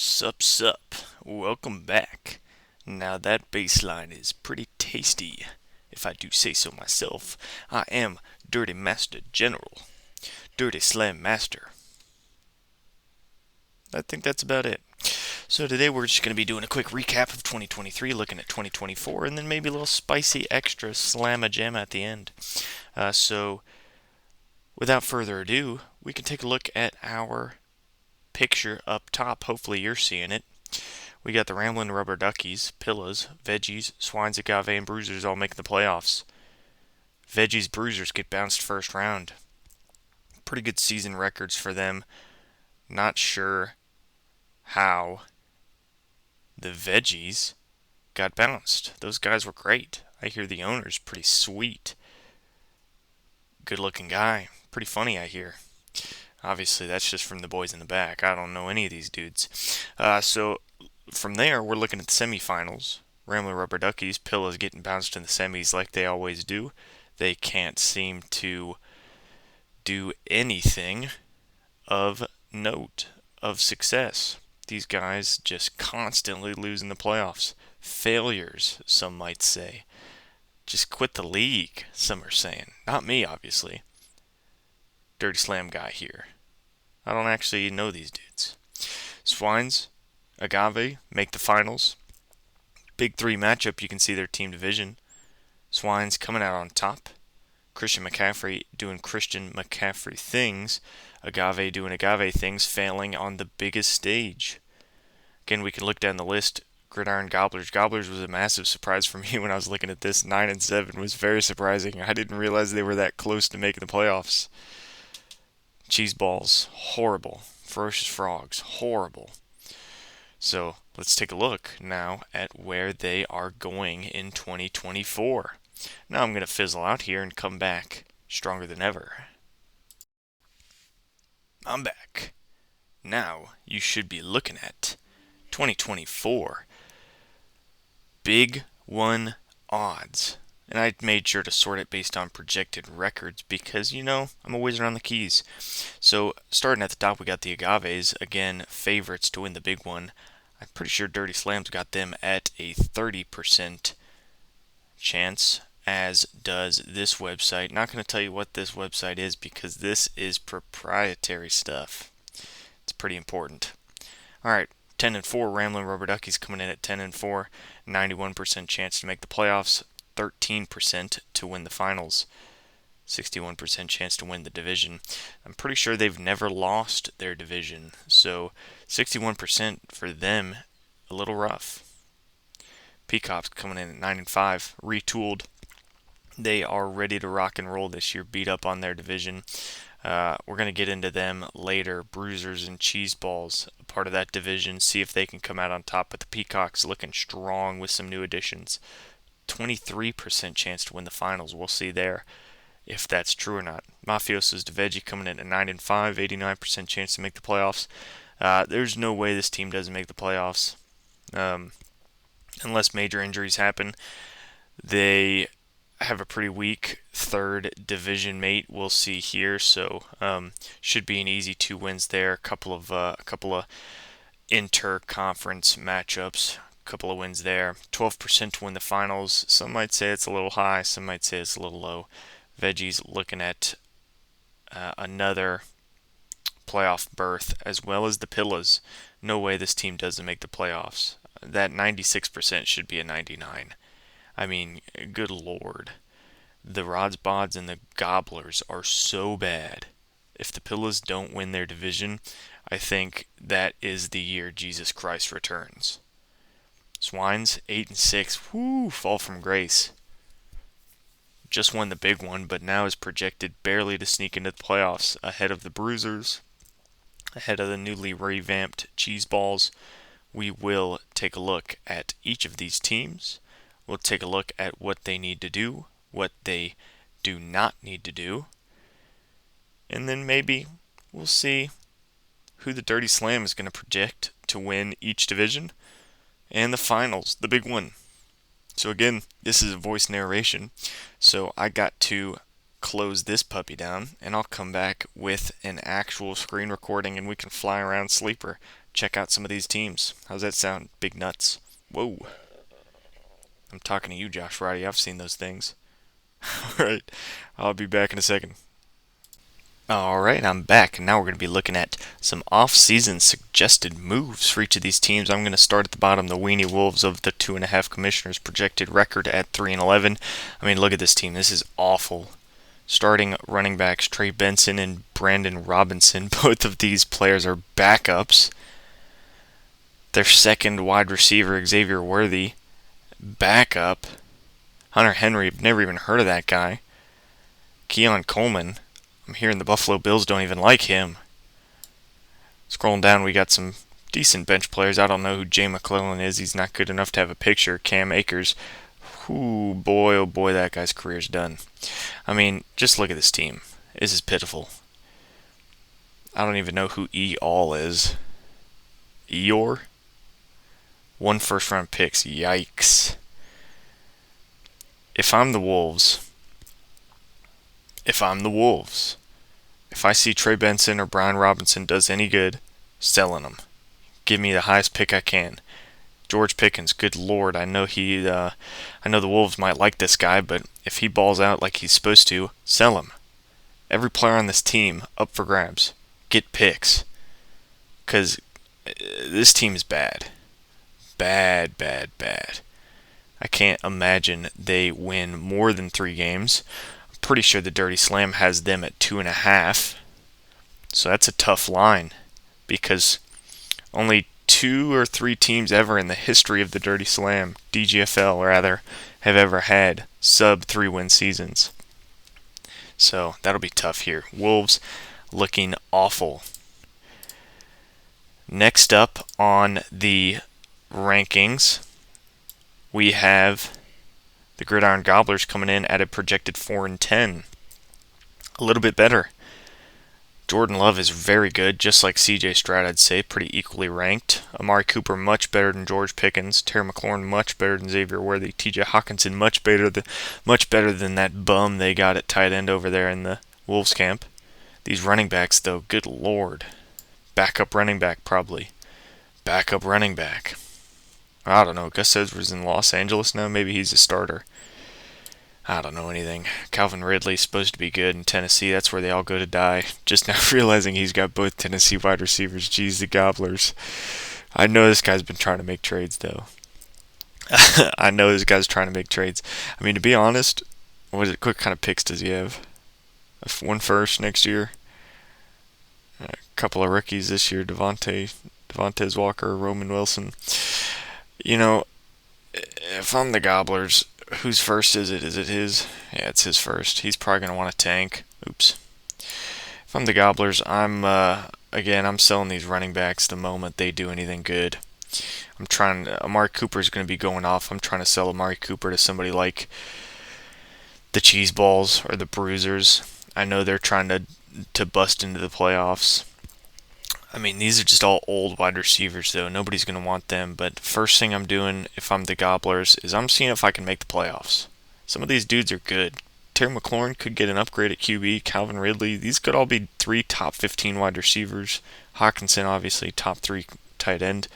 Sup, welcome back. Now that baseline is pretty tasty, if I do say so myself. I am Dirty Master General, Dirty Slam Master. I think that's about it. So today we're just going to be doing a quick recap of 2023, looking at 2024, and then maybe a little spicy extra slamma jamma at the end. So without further ado, we can take a look at our picture up top. Hopefully you're seeing it. We got the Ramblin' Rubber Duckies, Pillas, Veggies, Swines, Agave, and Bruisers all making the playoffs. Veggies, Bruisers get bounced first round. Pretty good season records for them. Not sure how the Veggies got bounced. Those guys were great. I hear the owner's pretty sweet. Good looking guy. Pretty funny, I hear. Obviously, that's just from the boys in the back. I don't know any of these dudes. So from there, we're looking at the semifinals. Ramblin' Rubber Duckies, Pillas getting bounced in the semis like they always do. They can't seem to do anything of note, of success. These guys just constantly lose in the playoffs. Failures, some might say. Just quit the league, some are saying. Not me, obviously. Dirty Slam guy here. I don't actually know these dudes. Swines, Agave make the finals. Big three matchup, you can see their team division. Swines coming out on top. Christian McCaffrey doing Christian McCaffrey things. Agave doing Agave things, failing on the biggest stage. Again, we can look down the list. Gridiron Gobblers. Gobblers was a massive surprise for me when I was looking at this. 9-7 was very surprising. I didn't realize they were that close to making the playoffs. Cheese balls, horrible. Ferocious frogs, horrible. So let's take a look now at where they are going in 2024. Now I'm going to fizzle out here and come back stronger than ever. I'm back. Now you should be looking at 2024 Big One odds. And I made sure to sort it based on projected records because, I'm a wizard on the keys. So starting at the top, we got the Agaves, again, favorites to win the big one. I'm pretty sure Dirty Slam's got them at a 30% chance, as does this website. Not going to tell you what this website is because this is proprietary stuff. It's pretty important. All right, 10-4, Ramblin' Rubber Duckies coming in at 10-4, 91% chance to make the playoffs, 13% to win the finals, 61% chance to win the division. I'm pretty sure they've never lost their division, so 61% for them, a little rough. Peacocks coming in at 9-5, retooled. They are ready to rock and roll this year, beat up on their division. We're going to get into them later. Bruisers and Cheese Balls, a part of that division. See if they can come out on top. But the Peacocks looking strong with some new additions. 23% chance to win the finals. We'll see there if that's true or not. Mafioso's DeVeggie coming in at 9-5, 89% chance to make the playoffs. There's no way this team doesn't make the playoffs unless major injuries happen. They have a pretty weak third division mate. We'll see here, so should be an easy 2 wins there. A couple of inter-conference matchups. Couple of wins there. 12% to win the finals. Some might say it's a little high. Some might say it's a little low. Veggies looking at another playoff berth, as well as the Pillas. No way this team doesn't make the playoffs. That 96% should be a 99. I mean, good lord. The Rods, Bods, and the Gobblers are so bad. If the Pillas don't win their division, I think that is the year Jesus Christ returns. Swines, 8-6. Whoo, fall from grace. Just won the big one, but now is projected barely to sneak into the playoffs, ahead of the Bruisers, ahead of the newly revamped Cheese Balls. We will take a look at each of these teams. We'll take a look at what they need to do, what they do not need to do, and then maybe we'll see who the Dirty Slam is going to project to win each division and the finals, the big one. So again, this is a voice narration, so I got to close this puppy down, and I'll come back with an actual screen recording, and we can fly around Sleeper, check out some of these teams. How's that sound? Big nuts. Whoa. I'm talking to you, Josh Roddy. I've seen those things. Alright, I'll be back in a second. Alright, I'm back, and now we're going to be looking at some off-season suggested moves for each of these teams. I'm going to start at the bottom, the Weenie Wolves of the 2.5 Commissioners projected record at 3-11. I mean, look at this team. This is awful. Starting running backs Trey Benson and Brandon Robinson. Both of these players are backups. Their second wide receiver, Xavier Worthy, backup. Hunter Henry, I've never even heard of that guy. Keon Coleman, I'm hearing the Buffalo Bills don't even like him. Scrolling down, we got some decent bench players. I don't know who Jay McClellan is. He's not good enough to have a picture. Cam Akers. Ooh, boy, oh boy, that guy's career's done. I mean, just look at this team. This is pitiful. I don't even know who E-All is. Eeyore? 1 first-round picks. Yikes. If I'm the Wolves, if I see Trey Benson or Brian Robinson does any good, selling them. Give me the highest pick I can. George Pickens, good lord, I know the Wolves might like this guy, but if he balls out like he's supposed to, sell him. Every player on this team up for grabs. Get picks. Because this team is bad. Bad. I can't imagine they win more than 3 games. I'm pretty sure the Dirty Slam has them at 2.5. So that's a tough line. Because only 2 or 3 teams ever in the history of the Dirty Slam, DGFL rather, have ever had sub 3-win seasons. So that'll be tough here. Wolves looking awful. Next up on the rankings, we have the Gridiron Gobblers coming in at a projected 4-10. A little bit better. Jordan Love is very good, just like CJ Stroud, I'd say, pretty equally ranked. Amari Cooper much better than George Pickens. Terry McLaurin much better than Xavier Worthy. TJ Hawkinson much better than that bum they got at tight end over there in the Wolves camp. These running backs, though, good lord. Backup running back, probably. Backup running back. I don't know. Gus Edwards in Los Angeles now. Maybe he's a starter. I don't know anything. Calvin Ridley's supposed to be good in Tennessee. That's where they all go to die. Just now realizing he's got both Tennessee wide receivers. Geez, the Gobblers. I know this guy's been trying to make trades, though. I know this guy's trying to make trades. I mean, to be honest, what kind of picks does he have? 1 first next year? A couple of rookies this year. Devontae Walker, Roman Wilson. You know, if I'm the Gobblers, whose first is it? Is it his? Yeah, it's his first. He's probably going to want to tank. Oops. If I'm the Gobblers, I'm selling these running backs the moment they do anything good. Amari Cooper's going to be going off. I'm trying to sell Amari Cooper to somebody like the Cheese Balls or the Bruisers. I know they're trying to bust into the playoffs. I mean, these are just all old wide receivers, though. Nobody's going to want them. But first thing I'm doing, if I'm the Gobblers, is I'm seeing if I can make the playoffs. Some of these dudes are good. Terry McLaurin could get an upgrade at QB. Calvin Ridley. These could all be 3 top 15 wide receivers. Hawkinson, obviously, top 3 tight end.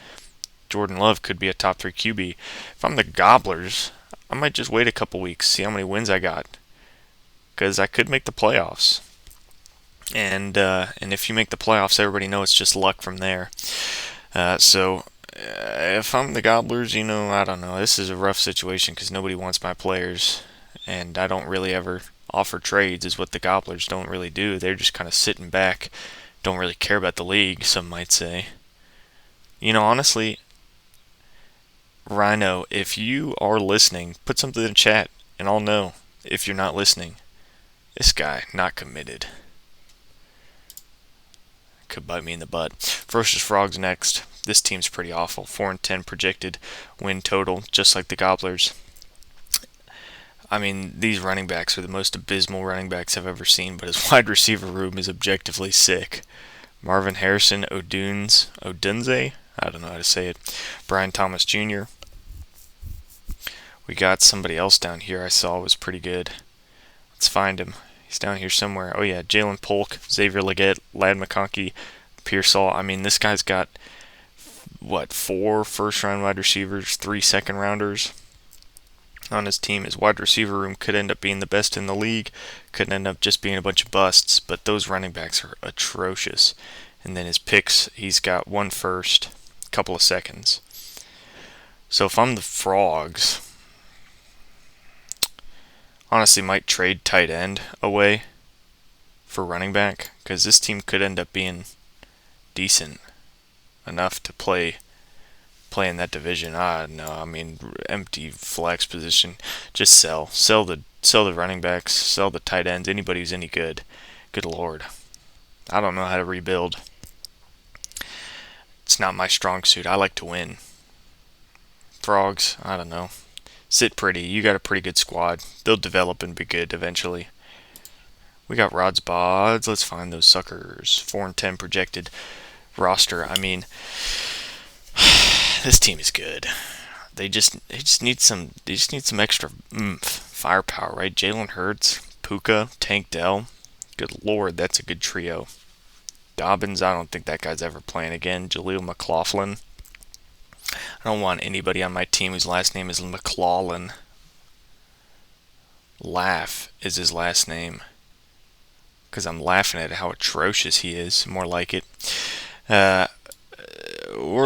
Jordan Love could be a top 3 QB. If I'm the Gobblers, I might just wait a couple weeks, see how many wins I got. Because I could make the playoffs. And if you make the playoffs, everybody knows it's just luck from there. So if I'm the Gobblers, I don't know. This is a rough situation because nobody wants my players. And I don't really ever offer trades is what the Gobblers don't really do. They're just kind of sitting back. Don't really care about the league, some might say. Honestly, Rhino, if you are listening, put something in the chat and I'll know if you're not listening. This guy, not committed. Could bite me in the butt. Ferocious Frogs next. This team's pretty awful. 4-10 projected win total, just like the Gobblers. I mean, these running backs are the most abysmal running backs I've ever seen, but his wide receiver room is objectively sick. Marvin Harrison, Odunze, I don't know how to say it. Brian Thomas Jr. We got somebody else down here I saw was pretty good. Let's find him. He's down here somewhere. Oh yeah, Jalen Polk, Xavier Legette, Ladd McConkey, Pearsall. I mean, this guy's got 4 first-round wide receivers, 3 second-rounders on his team. His wide receiver room could end up being the best in the league, could end up just being a bunch of busts, but those running backs are atrocious. And then his picks, he's got 1 first, a couple of seconds. So if I'm the Frogs, honestly might trade tight end away for running back, because this team could end up being decent enough to play in that division. No, I mean, empty flex position, just sell the running backs, sell the tight ends, anybody who's any good. Good lord, I don't know how to rebuild. It's not my strong suit. I like to win. Frogs, I don't know. Sit pretty. You got a pretty good squad. They'll develop and be good eventually. We got Rods Bods. Let's find those suckers. 4-10 projected roster. I mean, this team is good. They just need some extra firepower, right? Jalen Hurts, Puka, Tank Dell. Good lord, that's a good trio. Dobbins, I don't think that guy's ever playing again. Jaleel McLaughlin. I don't want anybody on my team whose last name is McLaughlin. Laugh is his last name, because I'm laughing at how atrocious he is. More like it. We're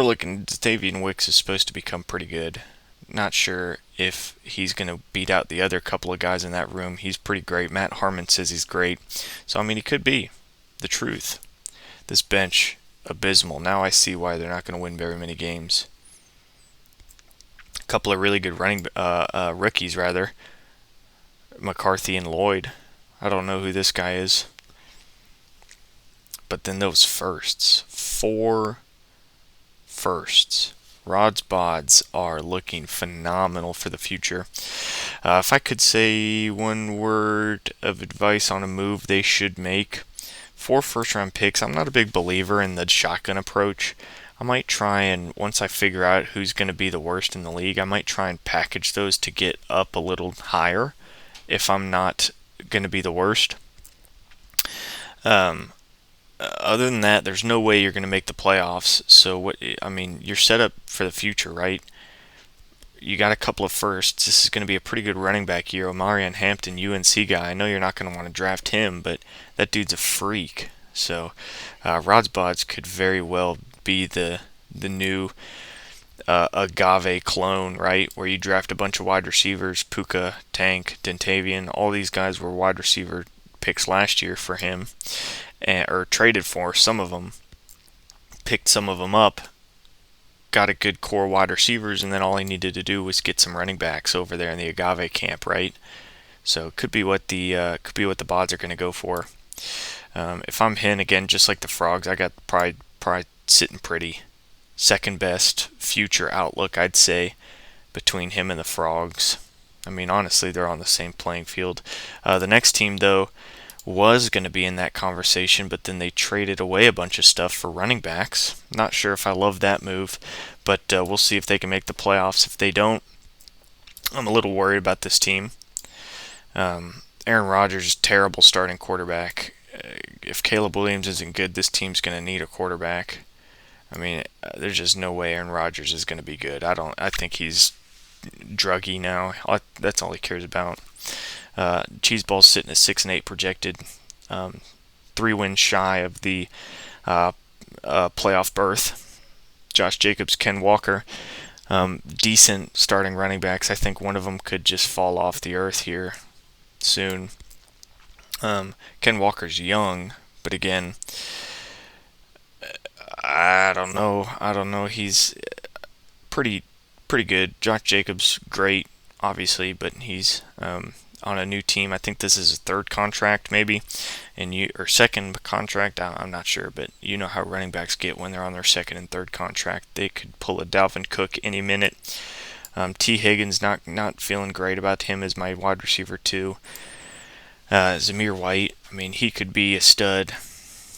looking. Dontayvion Wicks is supposed to become pretty good. Not sure if he's going to beat out the other couple of guys in that room. He's pretty great. Matt Harmon says he's great. So, I mean, he could be the truth. This bench, abysmal. Now I see why they're not going to win very many games. A couple of really good rookies, rather. McCarthy and Lloyd. I don't know who this guy is. But then those firsts. 4 firsts. Rods Bods are looking phenomenal for the future. If I could say one word of advice on a move they should make, 4 first-round picks. I'm not a big believer in the shotgun approach. I might try and, once I figure out who's going to be the worst in the league, I might try and package those to get up a little higher if I'm not going to be the worst. Other than that, there's no way you're going to make the playoffs. So, you're set up for the future, right? You got a couple of firsts. This is going to be a pretty good running back year. Omarion Hampton, UNC guy. I know you're not going to want to draft him, but that dude's a freak. So, Rods Bods could very well be the new Agave clone, right? Where you draft a bunch of wide receivers, Puka, Tank, Dontayvion. All these guys were wide receiver picks last year for him. Or traded for some of them, picked some of them up, got a good core wide receivers, and then all he needed to do was get some running backs over there in the Agave camp, right? So it could be what the Bods are going to go for. If I'm him again, just like the Frogs, I got probably sitting pretty. Second best future outlook, I'd say, between him and the Frogs. I mean, honestly, they're on the same playing field. The next team, though, was going to be in that conversation, but then they traded away a bunch of stuff for running backs. Not sure if I love that move, but we'll see if they can make the playoffs. If they don't, I'm a little worried about this team. Aaron Rodgers is a terrible starting quarterback. If Caleb Williams isn't good, this team's going to need a quarterback. I mean, there's just no way Aaron Rodgers is going to be good. I think he's druggy now. That's all he cares about. Cheeseball's sitting at 6-8 projected, 3 wins shy of the playoff berth. Josh Jacobs, Ken Walker, decent starting running backs. I think one of them could just fall off the earth here soon. Ken Walker's young, but again, I don't know. He's pretty good. Josh Jacobs, great, obviously, but he's on a new team. I think this is his 3rd contract, maybe, or 2nd contract. I'm not sure, but you know how running backs get when they're on their 2nd and 3rd contract. They could pull a Dalvin Cook any minute. T. Higgins, not feeling great about him as my wide receiver too. Zamir White, I mean, he could be a stud.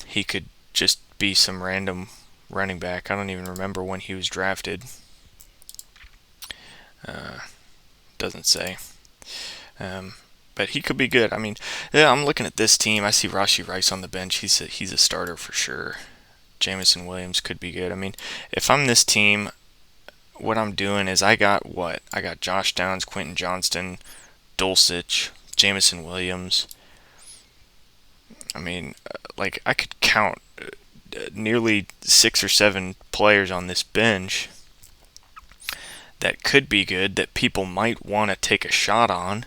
He could just be some random running back. I don't even remember when he was drafted. Doesn't say. But he could be good. I mean, yeah, I'm looking at this team. I see Rashee Rice on the bench. He's a starter for sure. Jamison Williams could be good. I mean, if I'm this team, what I'm doing is I got what? I got Josh Downs, Quentin Johnston, Dulcich, Jamison Williams. I mean, like I could count nearly 6 or 7 players on this bench that could be good, that people might want to take a shot on,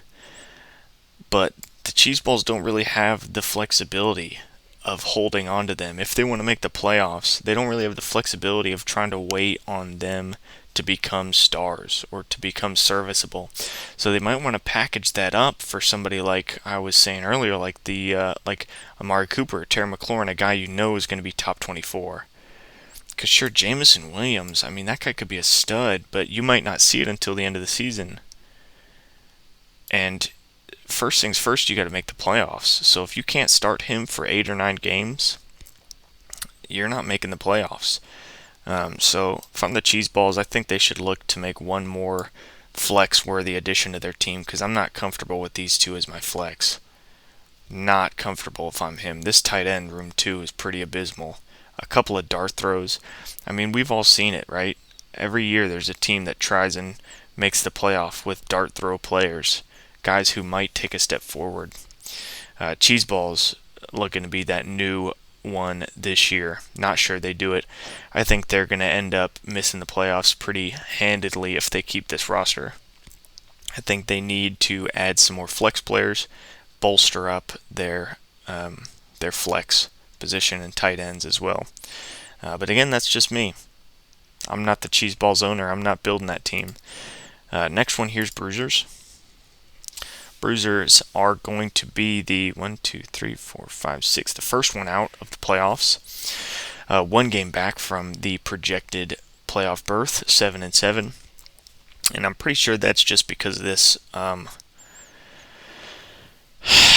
but the Cheese Balls don't really have the flexibility of holding on to them. If they want to make the playoffs, they don't really have the flexibility of trying to wait on them to become stars or to become serviceable. So they might want to package that up for somebody like I was saying earlier, like like Amari Cooper, Terry McLaurin, a guy you know is going to be top 24. Because sure, Jamison Williams, I mean, that guy could be a stud, but you might not see it until the end of the season. And first things first, you got to make the playoffs. So if you can't start him for 8 or 9 games, you're not making the playoffs. So from the Cheese Balls, I think they should look to make one more flex-worthy addition to their team, because I'm not comfortable with these two as my flex. Not comfortable if I'm him. This tight end room too is pretty abysmal. A couple of dart throws. I mean, we've all seen it, right? Every year there's a team that tries and makes the playoff with dart throw players, guys who might take a step forward. Cheese Balls looking to be that new one this year. Not sure they do it. I think they're going to end up missing the playoffs pretty handedly if they keep this roster. I think they need to add some more flex players, bolster up their flex position and tight ends as well. But again, that's just me. I'm not the Cheese Balls owner. I'm not building that team. Next one here's Bruisers. Bruisers are going to be the 1, 2, 3, 4, 5, 6, the first one out of the playoffs. 1 game back from the projected playoff berth, 7-7. And I'm pretty sure that's just because of this. I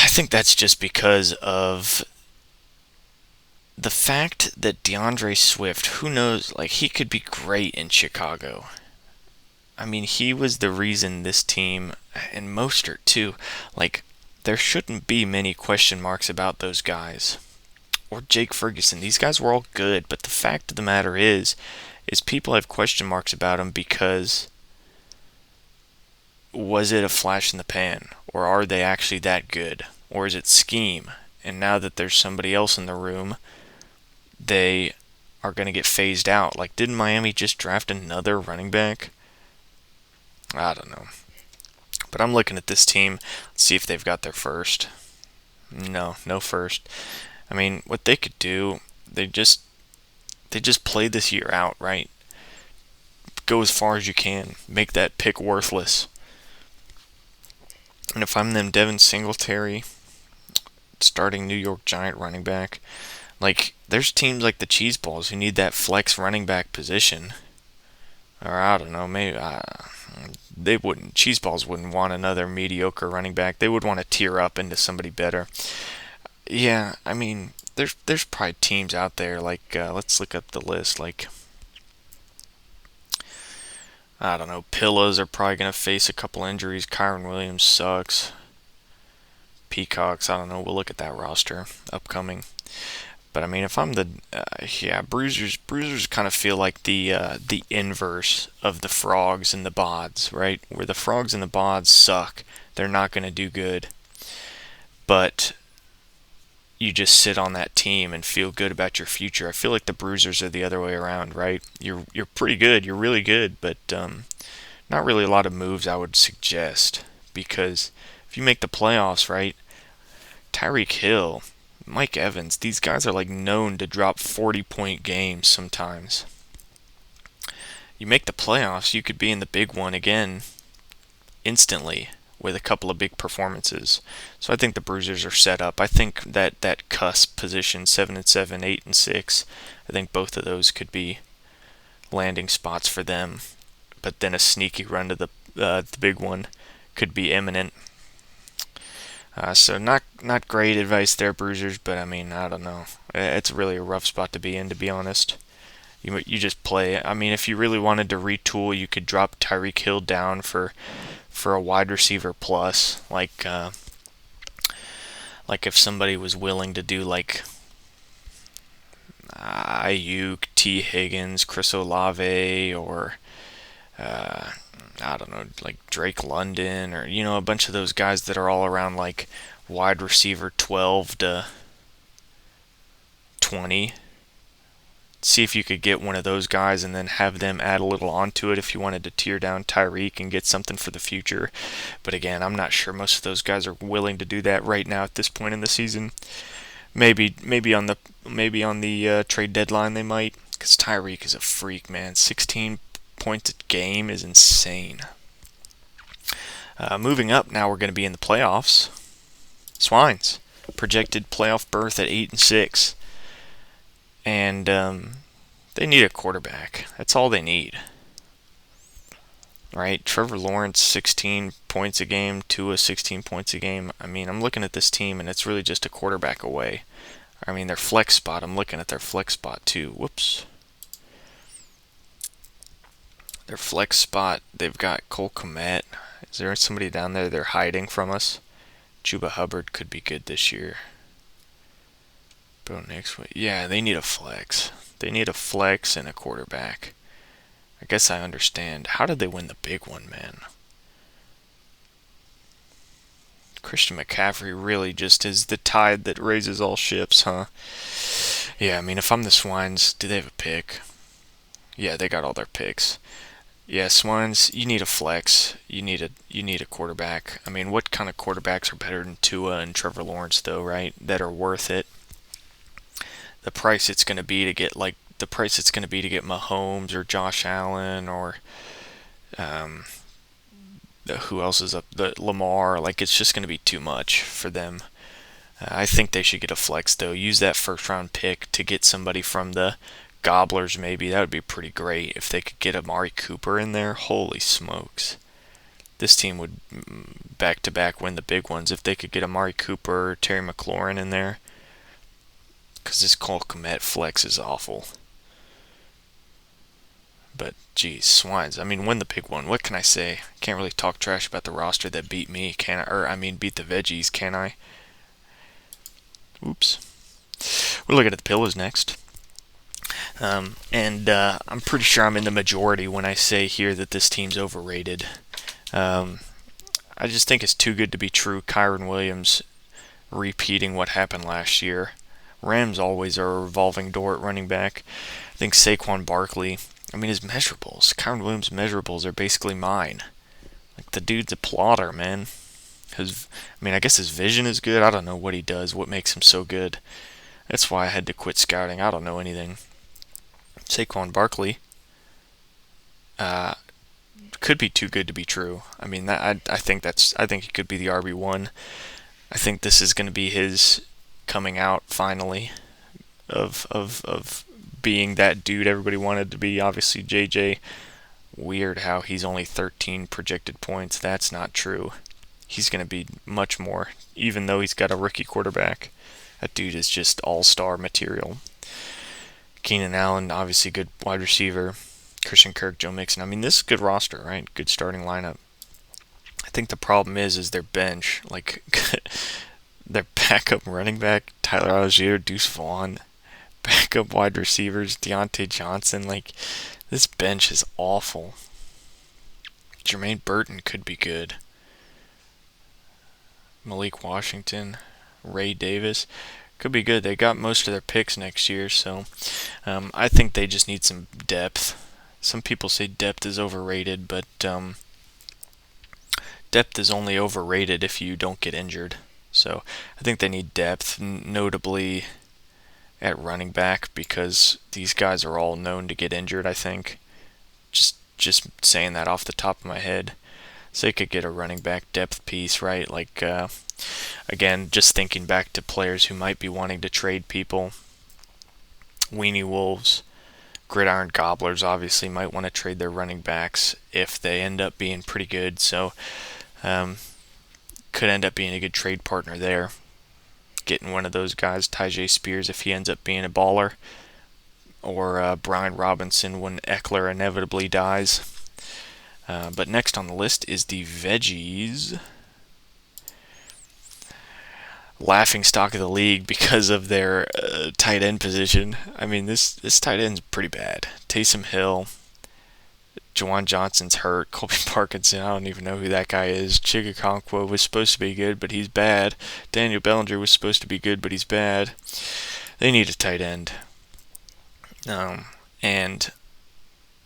think that's just because of the fact that DeAndre Swift, who knows, like he could be great in Chicago. I mean, he was the reason this team, and Mostert too, like there shouldn't be many question marks about those guys. Or Jake Ferguson. These guys were all good, but the fact of the matter is people have question marks about them because was it a flash in the pan? Or are they actually that good? Or is it scheme? And now that there's somebody else in the room, they are going to get phased out. Like, didn't Miami just draft another running back? I don't know. But I'm looking at this team. Let's see if they've got their first. No first. I mean, what they could do, they just play this year out, right? Go as far as you can. Make that pick worthless. And if I'm them, Devin Singletary, starting New York Giant running back, like, there's teams like the Cheese Balls who need that flex running back position. Or I don't know, maybe they wouldn't. Cheese Balls wouldn't want another mediocre running back. They would want to tier up into somebody better. Yeah, I mean, there's probably teams out there like let's look up the list. Like, I don't know, Pillows are probably gonna face a couple injuries. Kyron Williams sucks. Peacocks, I don't know. We'll look at that roster upcoming. But I mean, if I'm the Bruisers kind of feel like the inverse of the Frogs and the Bods, right? Where the Frogs and the Bods suck, they're not going to do good. But you just sit on that team and feel good about your future. I feel like the Bruisers are the other way around, right? You're pretty good, you're really good, but not really a lot of moves I would suggest, because if you make the playoffs, right? Tyreek Hill, Mike Evans, these guys are like known to drop 40-point games sometimes. You make the playoffs, you could be in the big one again instantly with a couple of big performances. So I think the Bruisers are set up. I think that cusp position, 7-7, 8-6, I think both of those could be landing spots for them. But then a sneaky run to the big one could be imminent. So not great advice there, Bruisers, but I mean, I don't know. It's really a rough spot to be in, to be honest. You just play. I mean, if you really wanted to retool, you could drop Tyreek Hill down for a wide receiver plus, like if somebody was willing to do, like, I Ayuk, T. Higgins, Chris Olave, or I don't know, like Drake London, or a bunch of those guys that are all around like wide receiver 12 to 20. See if you could get one of those guys and then have them add a little onto it if you wanted to tear down Tyreek and get something for the future. But again, I'm not sure most of those guys are willing to do that right now at this point in the season. Maybe on the trade deadline they might, because Tyreek is a freak, man. 16 points a game is insane. Moving up, now we're going to be in the playoffs. Swines projected playoff berth at 8-6, and they need a quarterback. That's all they need, right? Trevor Lawrence 16 points a game, Tua 16 points a game. I mean, I'm looking at this team, and it's really just a quarterback away. I mean, their flex spot. I'm looking at their flex spot too. Whoops. Their flex spot. They've got Cole Kmet. Is there somebody down there they're hiding from us? Chuba Hubbard could be good this year. Bo Nix. Yeah, they need a flex. They need a flex and a quarterback. I guess I understand. How did they win the big one, man? Christian McCaffrey really just is the tide that raises all ships, huh? Yeah, I mean, if I'm the Swines, do they have a pick? Yeah, they got all their picks. Yeah, Swines, you need a flex. You need a quarterback. I mean, what kind of quarterbacks are better than Tua and Trevor Lawrence, though, right? That are worth it. The price it's going to be to get Mahomes or Josh Allen or who else is up? The Lamar. Like, it's just going to be too much for them. I think they should get a flex, though. Use that first round pick to get somebody from the Gobblers, maybe. That would be pretty great if they could get Amari Cooper in there. Holy smokes. This team would back-to-back win the big ones if they could get Amari Cooper or Terry McLaurin in there. Because this Cole Kmet flex is awful. But, geez, Swines. I mean, win the big one. What can I say? Can't really talk trash about the roster that beat me, can I? Or, I mean, beat the Veggies, can I? Oops. We're looking at the Pillows next. I'm pretty sure I'm in the majority when I say here that this team's overrated. I just think it's too good to be true. Kyron Williams repeating what happened last year. Rams always are a revolving door at running back. I think Saquon Barkley, I mean, his measurables, Kyron Williams' measurables are basically mine. Like, the dude's a plotter, man. I guess his vision is good. I don't know what he does, what makes him so good. That's why I had to quit scouting. I don't know anything. Saquon Barkley could be too good to be true. I mean, I think he could be the RB1. I think this is going to be his coming out finally of being that dude everybody wanted to be. Obviously, JJ. Weird how he's only 13 projected points. That's not true. He's going to be much more, even though he's got a rookie quarterback. That dude is just all-star material. Keenan Allen, obviously good wide receiver. Christian Kirk, Joe Mixon. I mean, this is a good roster, right? Good starting lineup. I think the problem is their bench. Like, their backup running back, Tyler Algier, Deuce Vaughn. Backup wide receivers, Deontay Johnson. Like, this bench is awful. Jermaine Burton could be good. Malik Washington, Ray Davis. Could be good. They got most of their picks next year, so I think they just need some depth. Some people say depth is overrated, but depth is only overrated if you don't get injured. So I think they need depth, notably at running back, because these guys are all known to get injured, I think. Just saying that off the top of my head. So they could get a running back depth piece, right? Like, again, just thinking back to players who might be wanting to trade people. Weenie Wolves, Gridiron Gobblers obviously might want to trade their running backs if they end up being pretty good. So, could end up being a good trade partner there. Getting one of those guys, Tyjae Spears, if he ends up being a baller. Or Brian Robinson when Eckler inevitably dies. But next on the list is the Veggies. laughing stock of the league because of their tight end position. I mean, this tight end's pretty bad. Taysom Hill, Jawan Johnson's hurt. Colby Parkinson, I don't even know who that guy is. Chigakonkwo was supposed to be good, but he's bad. Daniel Bellinger was supposed to be good, but he's bad. They need a tight end. And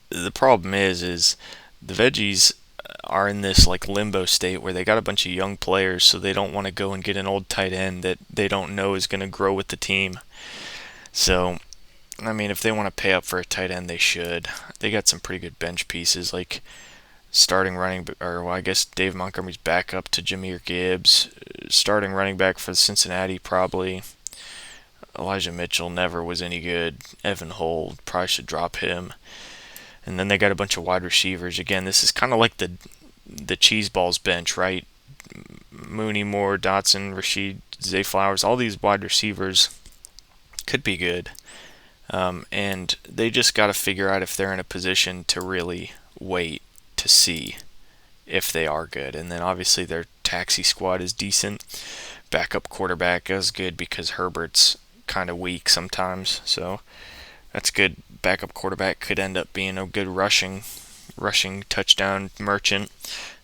the problem is the Veggies are in this like limbo state where they got a bunch of young players, so they don't want to go and get an old tight end that they don't know is going to grow with the team. So, I mean, if they want to pay up for a tight end, they should. They got some pretty good bench pieces, like starting running, or well, I guess Dave Montgomery's back up to Jahmyr Gibbs. Starting running back for Cincinnati, probably. Elijah Mitchell never was any good. Evan Hull, probably should drop him. And then they got a bunch of wide receivers. Again, this is kind of like the cheese balls bench, right? Mooney, Moore, Dotson, Rashid, Zay Flowers, all these wide receivers could be good. And they just got to figure out if they're in a position to really wait to see if they are good. And then obviously their taxi squad is decent. Backup quarterback is good because Herbert's kind of weak sometimes. So that's good. Backup quarterback could end up being a good rushing touchdown merchant.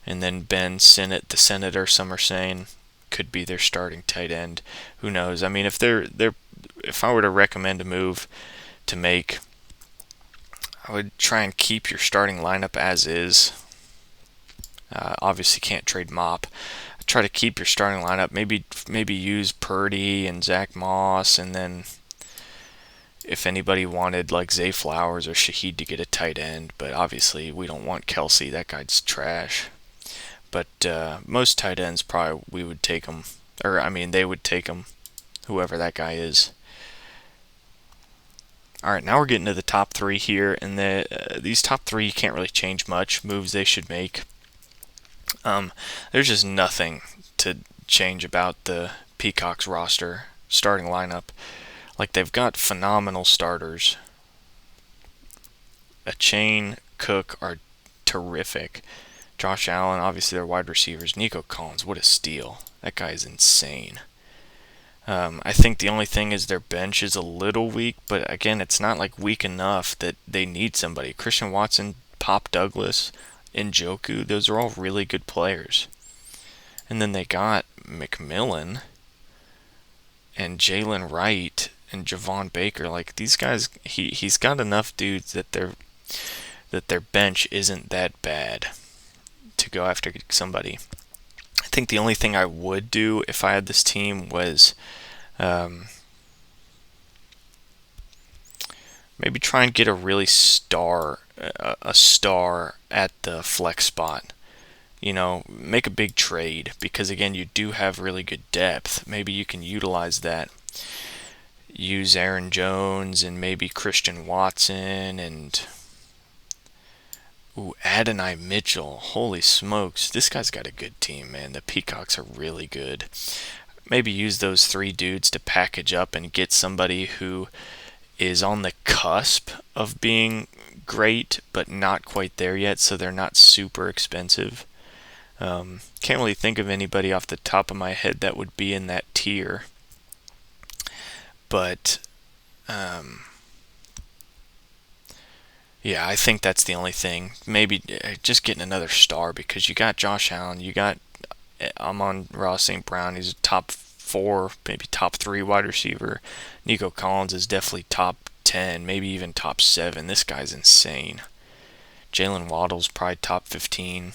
And then Ben Sinnott, the Senator, some are saying, could be their starting tight end. Who knows? I mean, if I were to recommend a move to make, I would try and keep your starting lineup as is. Obviously can't trade Mop. Try to keep your starting lineup. Maybe use Purdy and Zach Moss, and then if anybody wanted like Zay Flowers or Shaheed to get a tight end, but obviously we don't want Kelsey. That guy's trash. But most tight ends probably we would take them, or I mean they would take them, whoever that guy is. All right, now we're getting to the top three here, and these top three you can't really change much. Moves they should make. There's just nothing to change about the Peacocks roster starting lineup. Like, they've got phenomenal starters. Achane, Cook are terrific. Josh Allen, obviously their wide receivers. Nico Collins, what a steal. That guy is insane. I think the only thing is their bench is a little weak, but again, it's not like weak enough that they need somebody. Christian Watson, Pop Douglas, Njoku, those are all really good players. And then they got McMillan and Jalen Wright and Javon Baker. Like, these guys, he's got enough dudes that their bench isn't that bad to go after somebody. I think the only thing I would do if I had this team was maybe try and get a star at the flex spot. You know, make a big trade, because again, you do have really good depth. Maybe you can utilize that. Use Aaron Jones and maybe Christian Watson and Adonai Mitchell. Holy smokes, this guy's got a good team, man. The Peacocks are really good. Maybe use those three dudes to package up and get somebody who is on the cusp of being great, but not quite there yet, so they're not super expensive. Can't really think of anybody off the top of my head that would be in that tier. But, yeah, I think that's the only thing. Maybe just getting another star, because you got Josh Allen, you got Amon-Ra St. Brown. He's a top 4, maybe top 3 wide receiver. Nico Collins is definitely top 10, maybe even top 7. This guy's insane. Jalen Waddle's probably top 15.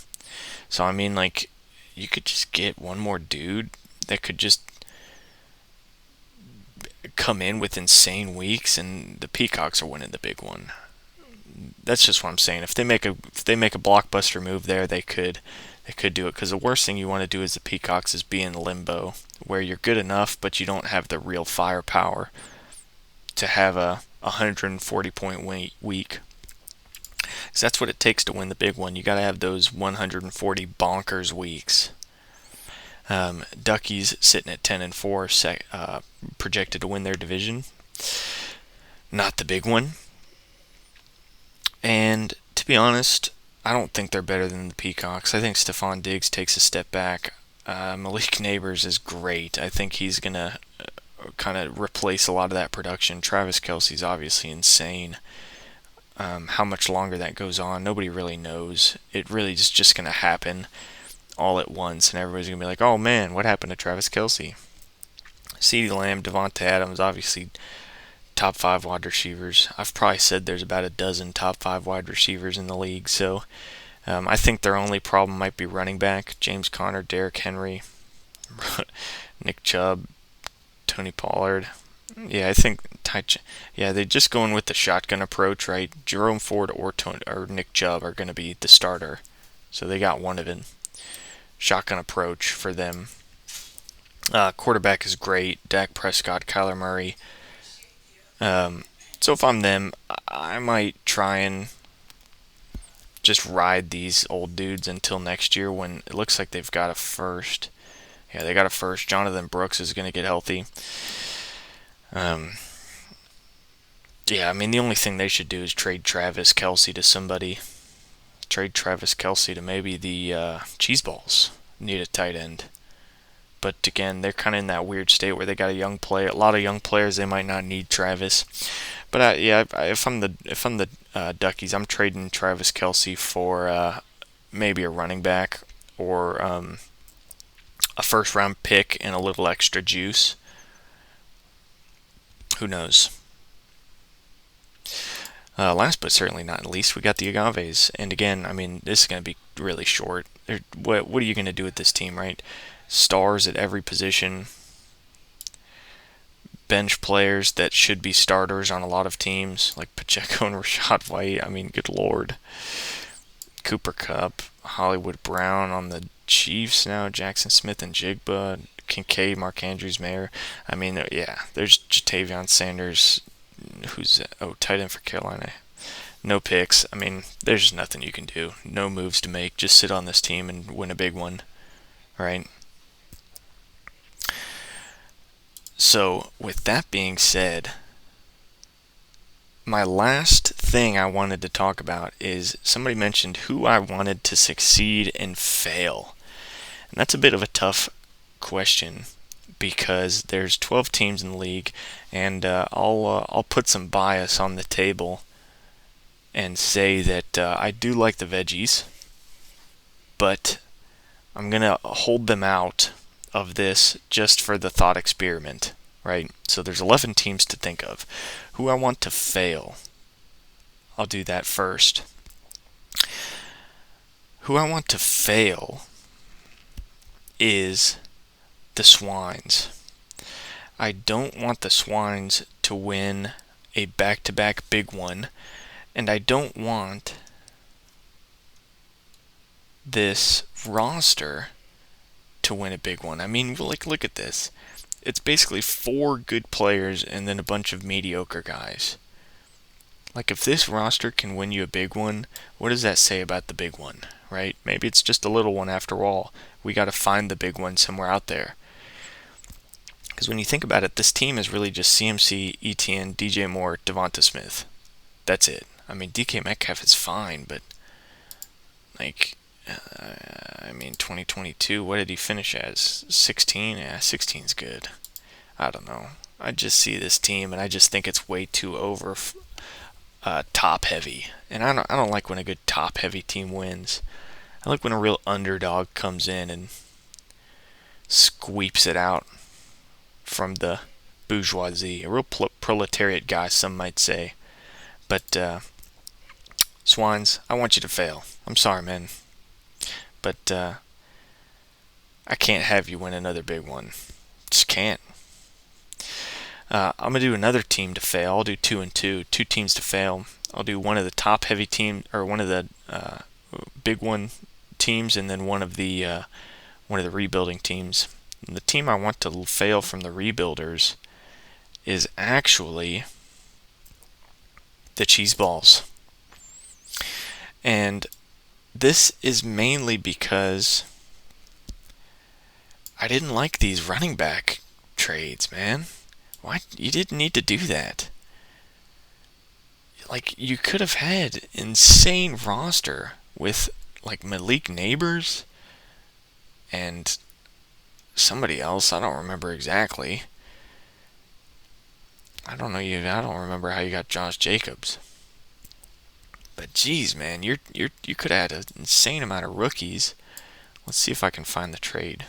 So, I mean, like, you could just get one more dude that could just come in with insane weeks, and the Peacocks are winning the big one. That's just what I'm saying. If they make a blockbuster move there, they could do it. Because the worst thing you want to do as the Peacocks is be in limbo, where you're good enough, but you don't have the real firepower to have a 140-point week. Because that's what it takes to win the big one. You got to have those 140 bonkers weeks. Duckies sitting at 10-4, projected to win their division. Not the big one. And to be honest, I don't think they're better than the Peacocks. I think Stephon Diggs takes a step back. Malik Neighbors is great. I think he's going to kind of replace a lot of that production. Travis Kelce's obviously insane. How much longer that goes on, nobody really knows. It really is just going to happen all at once, and everybody's going to be like, oh man, what happened to Travis Kelce? CeeDee Lamb, Devonta Adams, obviously top 5 wide receivers. I've probably said there's about a dozen top 5 wide receivers in the league, so I think their only problem might be running back. James Conner, Derrick Henry, Nick Chubb, Tony Pollard. Yeah, I think they're just going with the shotgun approach, right? Jerome Ford or Nick Chubb are going to be the starter, so they got one of it. Shotgun approach for them. Quarterback is great. Dak Prescott, Kyler Murray. So if I'm them, I might try and just ride these old dudes until next year when it looks like they've got a first. Yeah, they got a first. Jonathan Brooks is going to get healthy. Yeah, I mean, the only thing they should do is trade Travis Kelce to somebody. Trade Travis Kelce to maybe the Cheeseballs. Need a tight end. But again, they're kind of in that weird state where they got a lot of young players. They might not need Travis. But if I'm the Duckies, I'm trading Travis Kelce for maybe a running back or a first round pick and a little extra juice. Who knows? Last but certainly not least, we got the Agaves. And again, I mean, this is going to be really short. What are you going to do with this team, right? Stars at every position. Bench players that should be starters on a lot of teams, like Pacheco and Rachaad White. I mean, good lord. Cooper Kupp, Hollywood Brown on the Chiefs now, Jackson Smith and Jigba, Kincaid, Mark Andrews, Mayer. I mean, yeah, there's Jatavion Sanders, who's tight end for Carolina. No picks. I mean, there's just nothing you can do. No moves to make. Just sit on this team and win a big one, right? So, with that being said, my last thing I wanted to talk about is somebody mentioned who I wanted to succeed and fail. And that's a bit of a tough question because there's 12 teams in the league, and I'll put some bias on the table and say that I do like the veggies, but I'm going to hold them out of this just for the thought experiment, right? So there's 11 teams to think of. Who I want to fail, I'll do that first. Who I want to fail is the Swines. I don't want the Swines to win a back-to-back big one, and I don't want this roster to win a big one. I mean, look at this. It's basically 4 good players and then a bunch of mediocre guys. Like, if this roster can win you a big one, what does that say about the big one, right? Maybe it's just a little one after all. We got to find the big one somewhere out there. Because when you think about it, this team is really just CMC, ETN, DJ Moore, Devonta Smith. That's it. I mean, DK Metcalf is fine, but like, 2022, what did he finish as? 16? Yeah, 16's good. I don't know. I just see this team, and I just think it's way too over top heavy. And I don't like when a good top heavy team wins. I like when a real underdog comes in and sweeps it out from the bourgeoisie. A real proletariat guy, some might say. But Swines, I want you to fail. I'm sorry, man. But I can't have you win another big one. Just can't. I'm going to do another team to fail. I'll do 2 and 2. 2 teams to fail. I'll do one of the top heavy team, or one of the big one teams, and then one of the rebuilding teams. And the team I want to fail from the rebuilders is actually the Cheeseballs. And this is mainly because I didn't like these running back trades, man. Why? You didn't need to do that. Like, you could have had insane roster with like Malik Neighbors and somebody else. I don't remember exactly. I don't remember how you got Josh Jacobs. But geez, man, you could add an insane amount of rookies. Let's see if I can find the trade.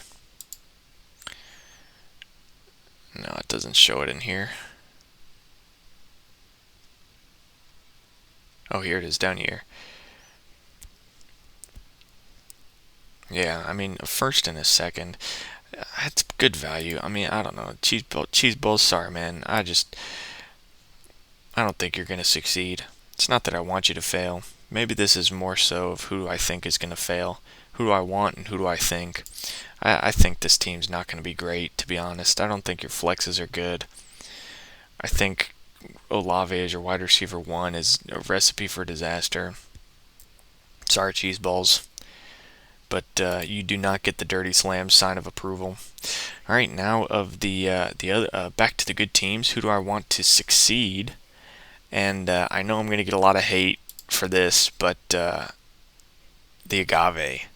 No, it doesn't show it in here. Oh, here it is, down here. Yeah, I mean, a first and a second. That's good value. I mean, I don't know. Cheese Balls, sorry, man. I don't think you're going to succeed. It's not that I want you to fail. Maybe this is more so of who I think is going to fail. Who do I want and who do I think? I think this team's not going to be great, to be honest. I don't think your flexes are good. I think Olave as your wide receiver 1 is a recipe for disaster. Sorry, Cheese Balls. But you do not get the Dirty Slam sign of approval. All right, now of the other back to the good teams. Who do I want to succeed? And I know I'm going to get a lot of hate for this, but the Agave.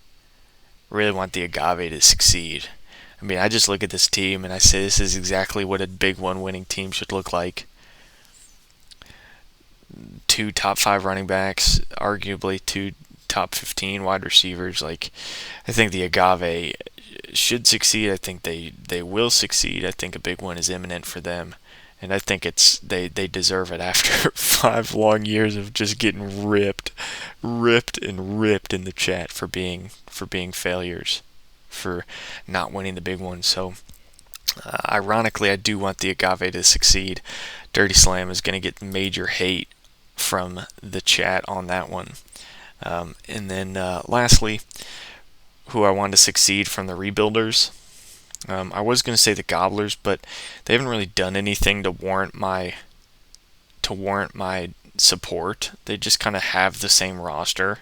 Really want the Agave to succeed. I mean, I just look at this team and I say this is exactly what a big one winning team should look like. 2 top 5 running backs, arguably 2 top 15 wide receivers. Like, I think the Agave should succeed. I think they will succeed. I think a big one is imminent for them. And I think they deserve it after 5 long years of just getting ripped in the chat for being failures, for not winning the big one. So ironically, I do want the Agave to succeed. Dirty Slam is going to get major hate from the chat on that one. And then lastly, who I want to succeed from the rebuilders. I was going to say the Gobblers, but they haven't really done anything to warrant my support. They just kind of have the same roster.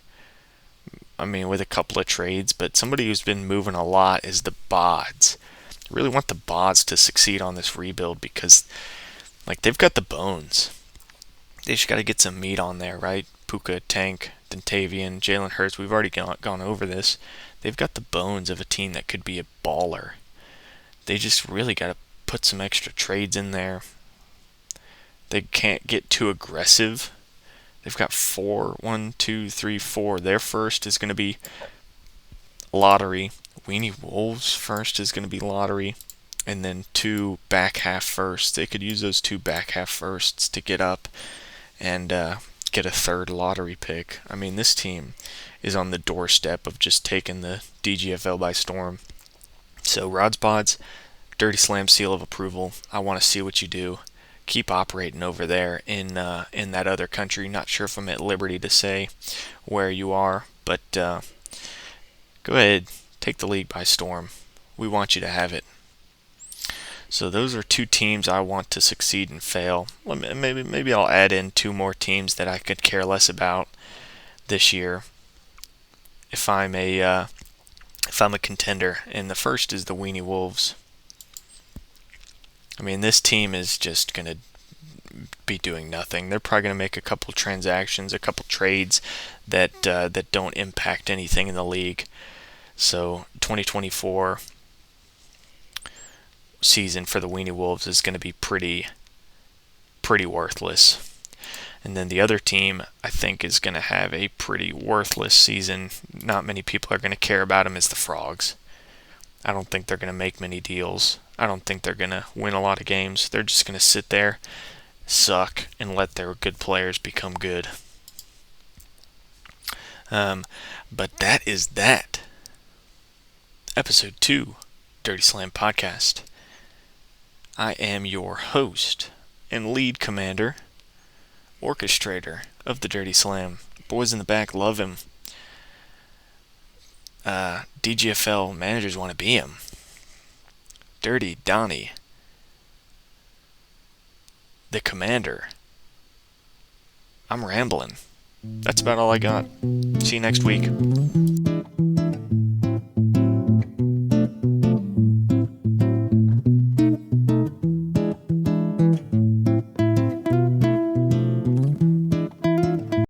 I mean, with a couple of trades, but somebody who's been moving a lot is the Bods. I really want the Bods to succeed on this rebuild because, like, they've got the bones. They just got to get some meat on there, right? Puka, Tank, Dentavian, Jalen Hurts. We've already gone over this. They've got the bones of a team that could be a baller. They just really got to put some extra trades in there. They can't get too aggressive. They've got 4. Their first is going to be lottery. Weenie Wolves first is going to be lottery. And then 2 back half firsts. They could use those 2 back half firsts to get up and get a 3rd lottery pick. I mean, this team is on the doorstep of just taking the DGFL by storm. So, Rods Pods, Dirty Slam seal of approval. I want to see what you do. Keep operating over there in that other country. Not sure if I'm at liberty to say where you are, but go ahead, take the league by storm. We want you to have it. So those are 2 teams I want to succeed and fail. Maybe I'll add in 2 more teams that I could care less about this year. If I'm a contender, and the first is the Weenie Wolves. I mean, this team is just going to be doing nothing. They're probably going to make a couple transactions, a couple trades that don't impact anything in the league. So 2024 season for the Weenie Wolves is going to be pretty worthless. And then the other team, I think, is going to have a pretty worthless season. Not many people are going to care about them, is the Frogs. I don't think they're going to make many deals. I don't think they're going to win a lot of games. They're just going to sit there, suck, and let their good players become good. But that is that. Episode 2, Dirty Slam Podcast. I am your host and lead commander, orchestrator of the Dirty Slam. Boys in the back love him. DGFL managers want to be him. Dirty Donnie, the commander. I'm rambling. That's about all I got. See you next week.